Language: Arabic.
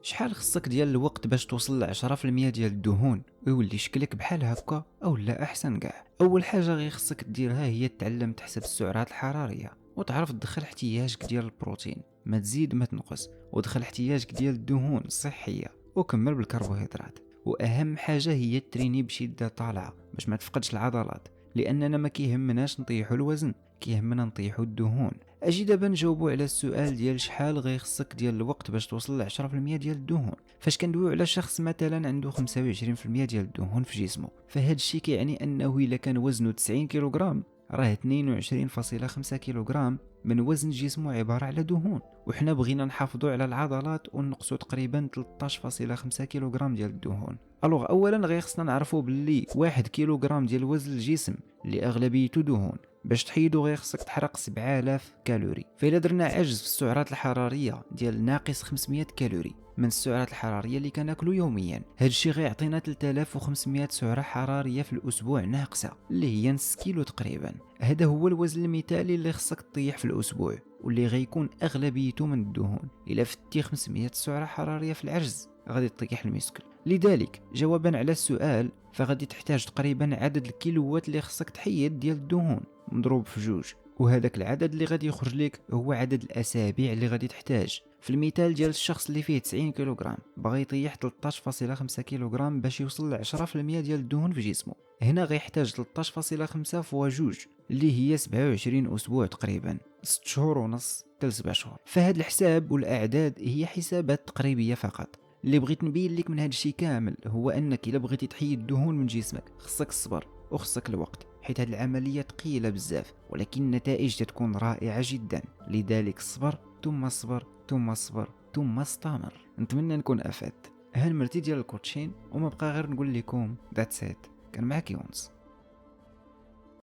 شحال خصك ديال الوقت باش توصل ل 10% ديال الدهون ويولي شكلك بحال هكا او لا احسن كاع؟ اول حاجه غير خصك ديرها هي تتعلم تحسب السعرات الحراريه وتعرف تدخل احتياجك ديال البروتين، ما تزيد ما تنقص، ودخل احتياجك ديال الدهون الصحيه وكمل بالكربوهيدرات. واهم حاجه هي تريني بشده طالعه باش ما تفقدش العضلات، لاننا ما كيهمناش نطيحوا الوزن، كيهمنا نطيحوا الدهون. اجي دابا نجاوبوا على السؤال ديال شحال غير خصك ديال الوقت باش توصل ل 10% ديال الدهون. فاش كندويو على شخص مثلا عنده 25% ديال الدهون في جسمه، فهاد الشيء كيعني انه الا كان وزنه 90 كيلوغرام راه 22.5 كيلوغرام من وزن جسمه عباره على دهون. وحنا بغينا نحافظوا على العضلات ونقصوا تقريبا 13.5 كيلوغرام ديال الدهون. الوغ اولا غير خصنا نعرفوا باللي 1 كيلوغرام ديال وزن الجسم اللي اغلبيته دهون، باش تحيدو غير خصك تحرق 7000 كالوري. فإلا درنا عجز في السعرات الحراريه ديال ناقص 500 كالوري من السعرات الحراريه اللي كناكلو يوميا، هاد الشيء غيعطينا 3500 سعره حراريه في الاسبوع ناقصه، اللي هي نص كيلو تقريبا. هذا هو الوزن المثالي اللي خصك تطيح في الاسبوع، واللي غيكون اغلبيته من الدهون. الا فتي 500 سعره حراريه في العجز غادي تطيح المسكل. لذلك جوابا على السؤال، فغادي تحتاج تقريبا عدد الكيلوات اللي خصك تحيد ديال الدهون مضروب في 2، وهذاك العدد اللي غادي يخرج لك هو عدد الاسابيع اللي غادي تحتاج. في المثال ديال الشخص اللي فيه 90 كيلوغرام بغى يطيح 13.5 كيلوغرام باش يوصل ل 10% ديال الدهون في جسمه، هنا غيحتاج 13.5 فوا 2 اللي هي 27 اسبوع تقريبا، 6 شهور ونص حتى 7 شهور. فهاد الحساب والاعداد هي حسابات تقريبيه فقط. اللي بغيت نبين لك من هذا الشيء كامل هو انك الا بغيتي تحيد الدهون من جسمك خصك الصبر وخصك الوقت، حيت هذه العمليه ثقيله بزاف ولكن النتائج تكون رائعه جدا. لذلك صبر ثم صبر ثم صبر ثم استمر. نتمنى نكون افدت. ها المرتي ديال الكوتشين وما بقى غير نقول لكم ذاتس ات. كان معك يونس.